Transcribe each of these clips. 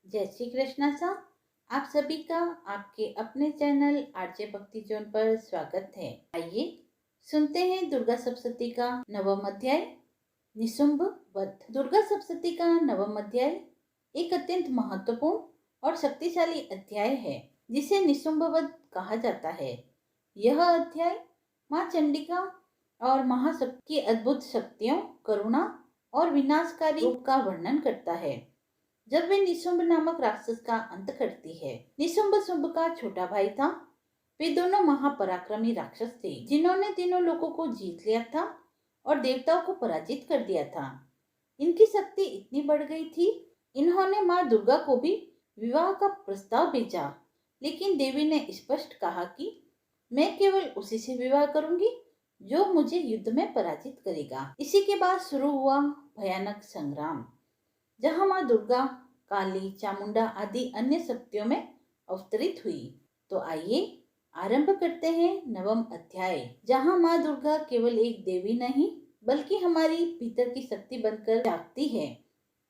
जय श्री कृष्णा सा। आप सभी का आपके अपने चैनल आरजे भक्ति जोन पर स्वागत है। आइए सुनते हैं दुर्गा सप्तशती का नवम अध्याय निशुंभ वध। दुर्गा सप्तशती का नवम अध्याय एक अत्यंत महत्वपूर्ण और शक्तिशाली अध्याय है जिसे निशुंभ वध कहा जाता है। यह अध्याय माँ चंडिका और महाशक्ति की अद्भुत शक्तियों, करुणा और विनाशकारी रूप का वर्णन करता है जब वे निशुंभ नामक राक्षस का अंत करती है। निशुंभ शुंभ का छोटा भाई था। वे दोनों महापराक्रमी राक्षस थे जिन्होंने तीनों लोगों को जीत लिया था और देवताओं को पराजित कर दिया था। इनकी शक्ति इतनी बढ़ गई थी, इन्होंने माँ दुर्गा को भी विवाह का प्रस्ताव भेजा, लेकिन देवी ने स्पष्ट कहा कि मैं केवल उसी से विवाह करूंगी जो मुझे युद्ध में पराजित करेगा। इसी के बाद शुरू हुआ भयानक संग्राम जहाँ माँ दुर्गा काली, चामुंडा आदि अन्य शक्तियों में अवतरित हुई। तो आइए आरंभ करते हैं नवम अध्याय, जहाँ माँ दुर्गा केवल एक देवी नहीं बल्कि हमारी भीतर की शक्ति बनकर जागती है।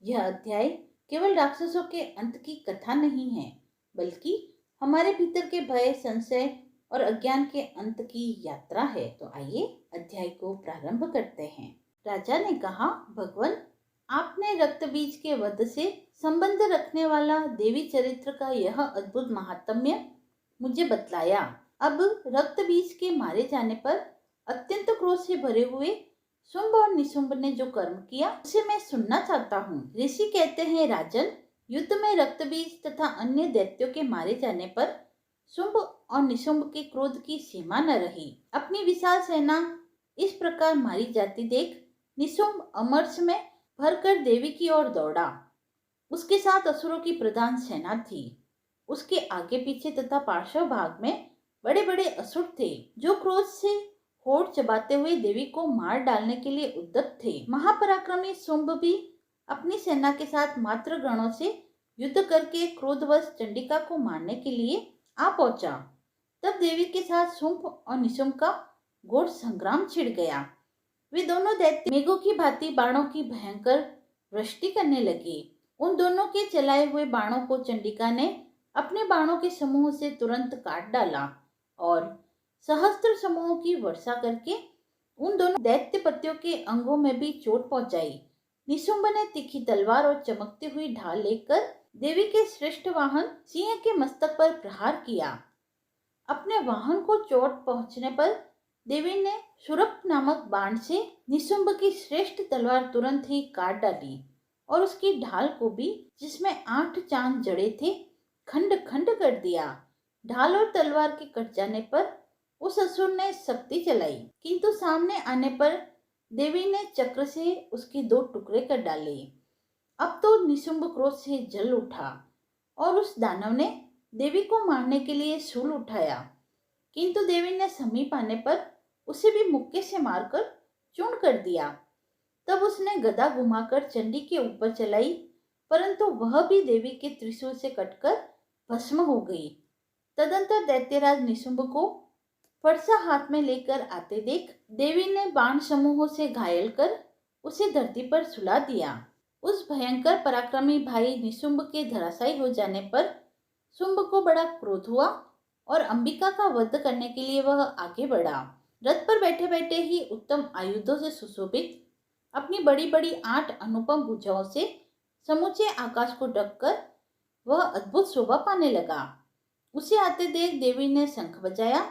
यह अध्याय केवल राक्षसों के अंत की कथा नहीं है, बल्कि हमारे भीतर के भय, संशय और अज्ञान के अंत की यात्रा है। तो आइए अध्याय को प्रारंभ करते हैं। राजा ने कहा, भगवान, आपने रक्त बीज के वध से संबंध रखने वाला देवी चरित्र का यह अद्भुत महात्म्य मुझे बतलाया। अब रक्त बीज के मारे जाने पर अत्यंत क्रोध से भरे हुए शुंभ और निशुंभ ने जो कर्म किया उसे मैं सुनना चाहता हूँ। ऋषि कहते हैं, राजन, युद्ध में रक्त बीज तथा अन्य दैत्यों के मारे जाने पर शुंभ और निशुंभ के क्रोध की सीमा न रही। अपनी विशाल सेना इस प्रकार मारी जाती देख निशुंभ अमर्ष में भरकर देवी की ओर दौड़ा। उसके साथ असुरों की प्रधान सेना थी। उसके आगे पीछे तथा पार्श्व भाग में बड़े बड़े असुर थे जो क्रोध से होड़ चबाते हुए देवी को मार डालने के लिए उद्यत थे। महापराक्रमी शुंभ भी अपनी सेना के साथ मात्र गणों से युद्ध करके क्रोधवश चंडिका को मारने के लिए आ पहुंचा। तब देवी के साथ शुंभ और निशुंभ का घोर संग्राम छिड़ गया। वे दोनों दैत्य मेघों की भांति बाणों की भयंकर वृष्टि करने लगे। उन दोनों के चलाए हुए बाणों को चंडिका ने अपने बाणों के समूह से तुरंत काट डाला और सहस्त्र समूहों की वर्षा करके उन दोनों दैत्यपतियों के अंगों में भी चोट पहुंचाई। निशुंभ ने तीखी तलवार और चमकती हुई ढाल लेकर देवी के श्रेष्ठ वाहन सिंह के मस्तक पर प्रहार किया। अपने वाहन को चोट पहुंचने पर देवी ने शुरप नामक बाण से निशुंभ की श्रेष्ठ तलवार तुरंत ही काट डाली और उसकी ढाल को भी, जिसमें 8 चांद जड़े थे, खंड खंड कर दिया। ढाल और तलवार के कट जाने पर उस असुर ने शक्ति चलाई, किंतु सामने आने पर देवी ने चक्र से उसके 2 टुकड़े कर डाले। अब तो निशुंभ क्रोध से जल उठा और उस दानव ने देवी को मारने के लिए शूल उठाया, किंतु देवी ने समीप आने पर उसे भी मुक्के से मारकर चूर्ण कर दिया। तब उसने गदा घुमाकर चंडी के ऊपर चलाई, परंतु वह भी देवी के त्रिशूल से कटकर भस्म हो गई। तदंतर दैत्यराज निशुंभ को फरसा हाथ में लेकर आते देख देवी ने बाण समूहों से घायल कर उसे धरती पर सुला दिया। उस भयंकर पराक्रमी भाई निशुंभ के धराशायी हो जाने पर शुंभ को बड़ा क्रोध हुआ और अंबिका का वध करने के लिए वह आगे बढ़ा। रथ पर बैठे बैठे ही उत्तम आयुधों से सुशोभित अपनी बड़ी बड़ी 8 अनुपम भुजाओं से समूचे आकाश को ढककर वह अद्भुत शोभा पाने लगा। उसे आते देख देवी ने शंख बजाया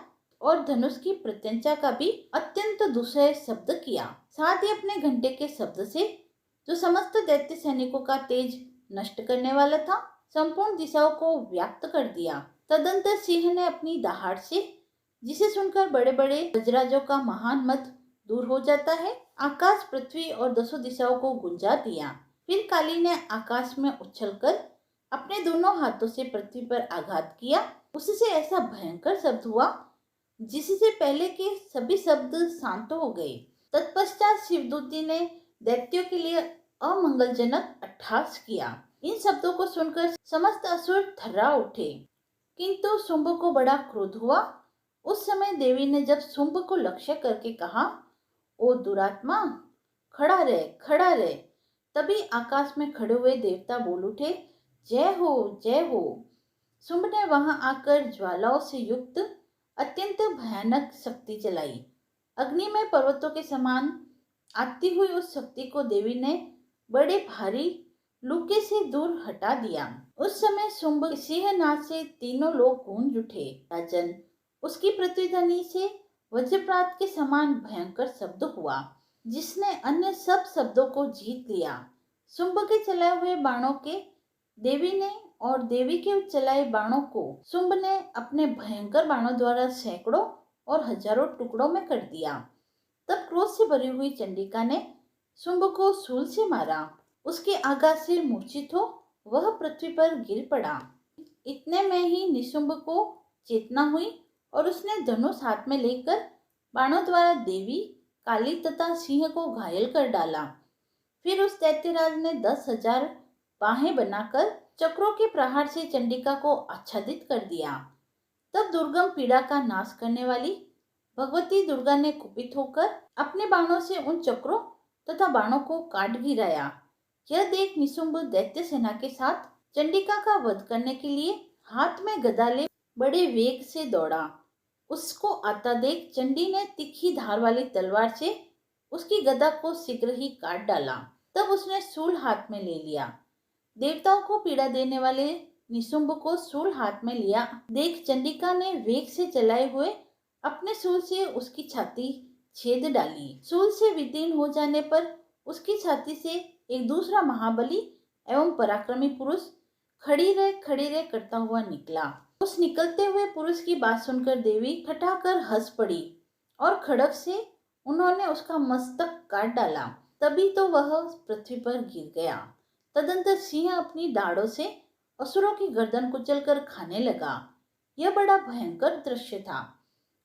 और धनुष की प्रत्यंचा का भी अत्यंत दुस्सह शब्द किया। साथ ही अपने घंटे के शब्द से, जो समस्त दैत्य सैनिकों का तेज नष्ट करने वाला था, संपूर्ण दिशाओं को व्याप्त कर दिया। तदंतर सिंह ने अपनी दहाड़ से, जिसे सुनकर बड़े बड़े गजराजों का महान मत दूर हो जाता है, आकाश, पृथ्वी और 10 दिशाओं को गुंजा दिया। फिर काली ने आकाश में उछलकर अपने दोनों हाथों से पृथ्वी पर आघात किया। उससे ऐसा भयंकर शब्द हुआ जिससे पहले के सभी शब्द शांत हो गए। तत्पश्चात शिवदूती ने दैत्यों के लिए अमंगलजनक अट्टहास किया। इन शब्दों को सुनकर समस्त असुर थर्रा उठे, किंतु शुंभ को बड़ा क्रोध हुआ। उस समय देवी ने जब शुंभ को लक्ष्य करके कहा, ओ दुरात्मा, खड़ा रहे, खड़ा रहे, तभी आकाश में खड़े हुए देवता बोल उठे, जय हो, जय हो। शुंभ ने वहां आकर ज्वालाओं से युक्त अत्यंत भयानक शक्ति चलाई। अग्निमय पर्वतों के समान आती हुई उस शक्ति को देवी ने बड़े भारी लूके से दूर हटा दिया। उस समय शुंभ सिंहनाद से तीनों लोग गूंज उठे। राजन, उसकी प्रतिध्वनि से वज्रपात के समान भयंकर शब्द हुआ, जिसने अन्य सब शब्दों को जीत लिया। शुंभ के चलाए हुए बाणों के देवी ने और देवी के चलाए बाणों को शुंभ ने अपने भयंकर बाणों द्वारा सैकड़ों और हजारों टुकड़ों में कर दिया। तब क्रोध से भरी हुई चंडिका ने शुंभ को शूल से मारा। उसके आघात से मूर्छित हो वह पृथ्वी पर गिर पड़ा। इतने में ही निशुंभ को चेतना हुई और उसने धनुष हाथ में लेकर बाणों द्वारा देवी, काली तथा सिंह को घायल कर डाला। फिर उस दैत्यराज ने 10,000 बाहें बनाकर चक्रों के प्रहार से चंडिका को आच्छादित कर दिया। तब दुर्गम पीड़ा का नाश करने वाली भगवती दुर्गा ने कुपित होकर अपने बाणों से उन चक्रों तथा बाणों को काट गिराया। यह देख निशुंभ दैत्य सेना के साथ चंडिका का वध करने के लिए हाथ में गदा ले बड़े वेग से दौड़ा। उसको आता देख चंडी ने तीखी धार वाली तलवार से उसकी गदा को शीघ्र ही काट डाला। तब उसने शूल हाथ में ले लिया। देवताओं को पीड़ा देने वाले निशुंभ को शूल हाथ में लिया देख चंडिका ने वेग से चलाए हुए अपने शूल से उसकी छाती छेद डाली। शूल से विदीर्ण हो जाने पर उसकी छाती से एक दूसरा महाबली एवं पराक्रमी पुरुष खड़ी रह करता हुआ निकला। उस निकलते हुए पुरुष की बात सुनकर देवी ठठाकर हंस पड़ी और खड़ग से उन्होंने उसका मस्तक काट डाला। तभी तो वह पृथ्वी पर गिर गया। तदंतर सिंह अपनी दाढ़ों से असुरों की गर्दन कुचलकर खाने लगा। यह बड़ा भयंकर दृश्य था।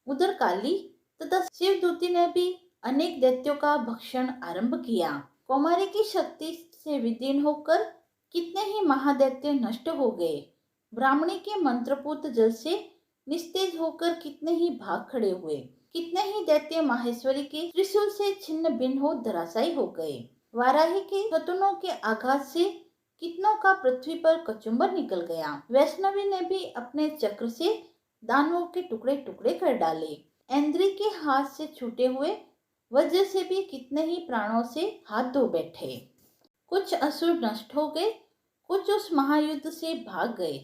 उधर काली तथा शिवदूती ने भी अनेक दैत्यों का भक्षण आरंभ किया। कौमारी की शक्ति से विदीर्ण होकर कितने ही महादैत्य नष्ट हो गए। ब्राह्मणी के मंत्रपूत जल से निस्तेज होकर कितने ही भाग खड़े हुए। कितने ही दैत्य माहेश्वरी के त्रिशूल से छिन्न भिन्न हो धराशायी हो गए। वाराही के शतुनों के आघात से कितनों का पृथ्वी पर कचुम्बर निकल गया। वैष्णवी ने भी अपने चक्र से दानवों के टुकड़े टुकड़े कर डाले। इंद्री के हाथ से छूटे हुए वज्र से भी कितने ही प्राणों से हाथ धो बैठे। कुछ असुर नष्ट हो गए, कुछ उस महायुद्ध से भाग गए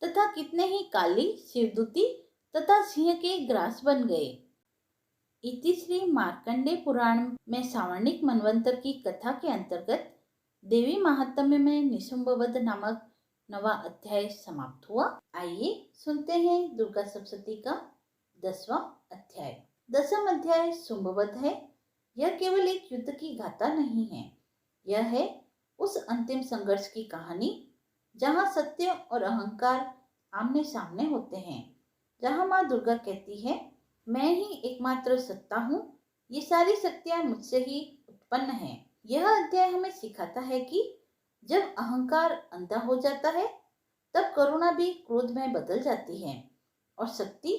तथा कितने ही काली, शिवदूती तथा सिंह के ग्रास बन गए। इति श्री मार्कंडेय पुराण में सावर्णिक मनवंतर की कथा के अंतर्गत देवी महात्म्य में निशुंभ वध नामक 9वां अध्याय समाप्त हुआ। आइए सुनते हैं दुर्गा सप्तशती का 10वां अध्याय। 10वां अध्याय शुंभ वध है। यह केवल एक युद्ध की गाथा नहीं है, यह है उस अंतिम संघर्ष की कहानी जहाँ सत्य और अहंकार आमने सामने होते हैं, जहाँ माँ दुर्गा कहती है, मैं ही एकमात्र सत्ता हूँ, ये सारी शक्तियाँ मुझसे ही उत्पन्न हैं। यह अध्याय हमें सिखाता है कि जब अहंकार अंधा हो जाता है तब करुणा भी क्रोध में बदल जाती है और शक्ति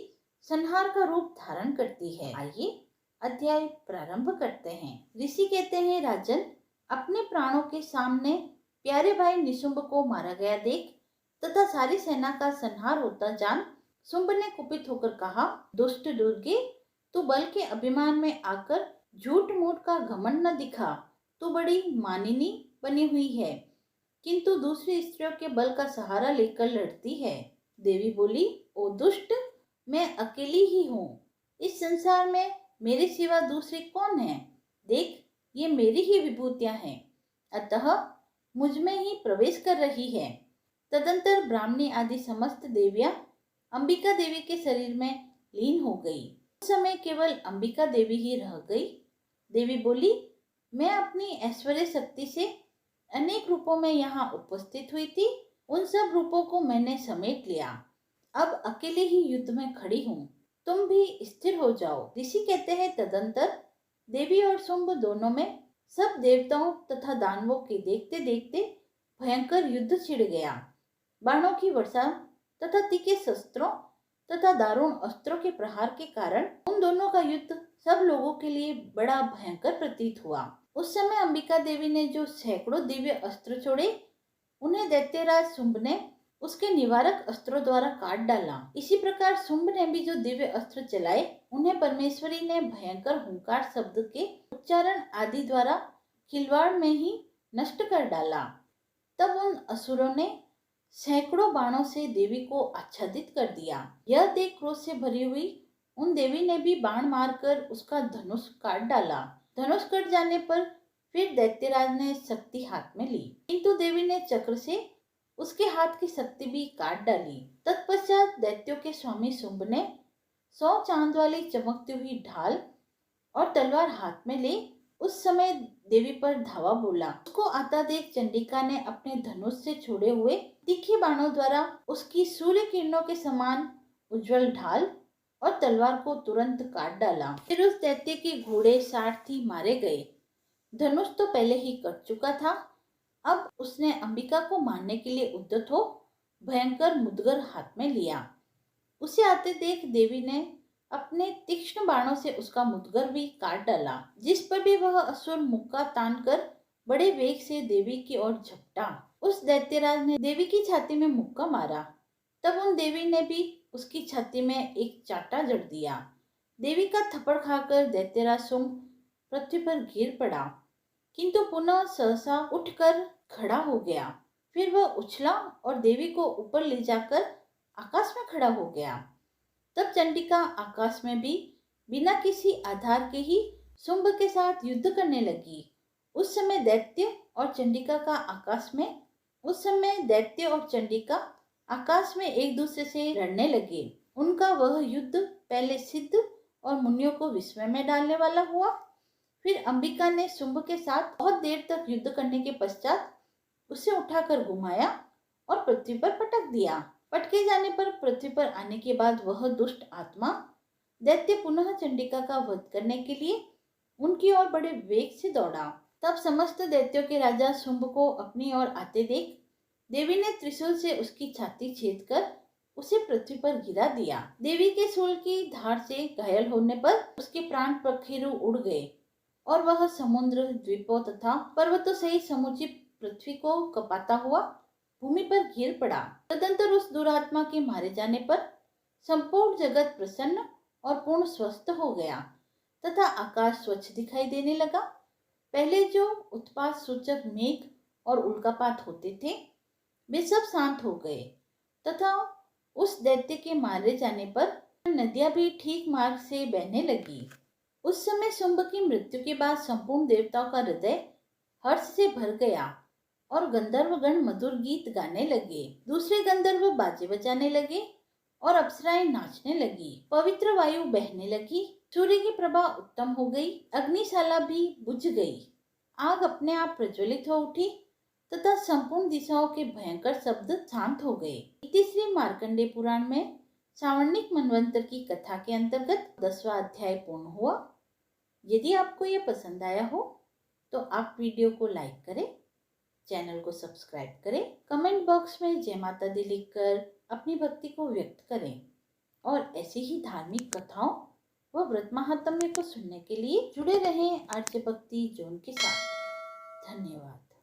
संहार का रूप धारण करती है। आइए अध्याय प्रारंभ करते हैं। ऋषि कहते हैं, राजन, अपने प्राणों के सामने प्यारे भाई निशुंभ को मारा गया देख तथा सारी सेना का संहार होता जान शुंभ ने कुपित होकर कहा, दुष्ट दुर्गे, तू बल के अभिमान में आकर झूठ मूठ का घमंड न दिखा। तू बड़ी मानिनी बनी हुई है, किंतु दूसरी स्त्रियों के बल का सहारा लेकर लड़ती है। देवी बोली, ओ दुष्ट, मैं अकेली ही हूँ। इस संसार में मेरे सिवा दूसरी कौन है? देख, ये मेरी ही विभूतियां हैं, अतः मुझ में ही प्रवेश कर रही है। तदंतर ब्राह्मणी आदि समस्त देवियां अंबिका देवी के शरीर में लीन हो गई। उस समय केवल अंबिका देवी ही रह गई। देवी बोली, मैं अपनी ऐश्वर्य शक्ति से अनेक रूपों में यहाँ उपस्थित हुई थी, उन सब रूपों को मैंने समेट लिया। अब अकेले ही युद्ध में खड़ी हूँ, तुम भी स्थिर हो जाओ। ऋषि कहते हैं, तदंतर देवी और शुंभ दोनों में सब देवताओं तथा दानवों के देखते देखते भयंकर युद्ध छिड़ गया। बाणों की वर्षा तथा तीखे शस्त्रों तथा दारुण अस्त्रों के प्रहार के कारण उन दोनों का युद्ध सब लोगों के लिए बड़ा भयंकर प्रतीत हुआ। उस समय अंबिका देवी ने जो सैकड़ों दिव्य अस्त्र छोड़े, उन्हें दैत्यराज शुंभ ने उसके निवारक अस्त्रों द्वारा काट डाला। इसी प्रकार शुंभ ने भी जो दिव्य अस्त्र चलाए, उन्हें परमेश्वरी ने भयंकर हुंकार शब्द के उच्चारण आदि द्वारा खिलवाड़ में ही नष्ट कर डाला। तब उन असुरों ने सैकड़ों बाणों से देवी को आच्छादित कर दिया। यह देख क्रोध से भरी हुई उन देवी ने भी बाण मारकर उसका धनुष काट डाला। धनुष कट जाने पर फिर दैत्यराज ने शक्ति हाथ में ली, किंतु देवी ने चक्र से उसके हाथ की शक्ति भी काट डाली। तत्पश्चात दैत्यों के स्वामी शुंभ ने 100 चांद वाली चमकती हुई ढाल और तलवार हाथ में ले उस समय देवी पर धावा बोला। उसको आता देख चंडिका ने अपने धनुष से छोड़े हुए तीखे बाणों द्वारा उसकी सूर्य किरणों के समान उज्जवल ढाल और तलवार को तुरंत काट डाला। फिर उस दैत्य के घोड़े सारथी मारे गए। धनुष तो पहले ही कट चुका था। अब उसने अंबिका को मारने के लिए उद्यत हो भयंकर मुदगर हाथ में लिया। उसे आते देख देवी ने अपने तीक्ष्ण बाणों से उसका मुदगर भी काट डाला, जिस पर भी वह असुर मुक्का तान कर बड़े वेग से देवी की ओर झपटा। उस दैत्यराज ने देवी की छाती में मुक्का मारा। तब उन देवी ने भी उसकी छाती में एक चाटा जड़ दिया। देवी का थप्पड़ खाकर दैत्यराज शुंभ पृथ्वी पर गिर पड़ा, किंतु पुनः सहसा उठकर खड़ा हो गया। फिर वह उछला और देवी को ऊपर ले जाकर आकाश में खड़ा हो गया। तब चंडिका आकाश में भी बिना किसी आधार के ही शुंभ के साथ युद्ध करने लगी। उस समय दैत्य और चंडिका आकाश में एक दूसरे से लड़ने लगे। उनका वह युद्ध पहले सिद्ध और मुनियों को विस्मय में डालने वाला हुआ। फिर अंबिका ने शुंभ के साथ बहुत देर तक युद्ध करने के पश्चात उसे उठाकर घुमाया और पृथ्वी पर पटक दिया। पटके जाने पर पृथ्वी पर आने के बाद वह दुष्ट आत्मा दैत्य पुनः चंडिका का वध करने के लिए उनकी ओर बड़े वेग से दौड़ा। तब समस्त दैत्यों के राजा शुंभ को अपनी ओर आते देख देवी ने त्रिशूल से उसकी छाती छेद कर उसे पृथ्वी पर गिरा दिया। देवी के शूल की धार से घायल होने पर उसके प्राण पखेरु उड़ गए और वह समुद्र, द्वीपों तथा पर्वतों सहित समूची पृथ्वी को कपाता हुआ भूमि पर गिर पड़ा। तदंतर उस दुरात्मा के मारे जाने पर संपूर्ण जगत प्रसन्न और पूर्ण स्वस्थ हो गया तथा आकाश स्वच्छ दिखाई देने लगा। पहले जो उत्पात सूचक मेघ और उल्कापात होते थे, वे सब शांत हो गए तथा उस दैत्य के मारे जाने पर नदियां भी ठीक मार्ग से बहने लगी। उस समय शुंभ की मृत्यु के बाद संपूर्ण देवताओं का हृदय हर्ष से भर गया और गंधर्वगण मधुर गीत गाने लगे। दूसरे गंधर्व बाजे बजाने लगे और अप्सराएं नाचने लगी। पवित्र वायु बहने लगी। सूर्य की प्रभा उत्तम हो गई। अग्निशाला भी बुझ गई। आग अपने आप प्रज्वलित हो उठी तथा संपूर्ण दिशाओं के भयंकर शब्द शांत हो गए। तीसरी मार्कंडेय पुराण में सावर्णिक मनवंतर की कथा के अंतर्गत 10वां अध्याय पूर्ण हुआ। यदि आपको यह पसंद आया हो तो आप वीडियो को लाइक करें, चैनल को सब्सक्राइब करें, कमेंट बॉक्स में जय माता दी लिखकर अपनी भक्ति को व्यक्त करें और ऐसी ही धार्मिक कथाओं व व्रत महात्म्य को सुनने के लिए जुड़े रहें आर्य भक्ति जोन के साथ। धन्यवाद।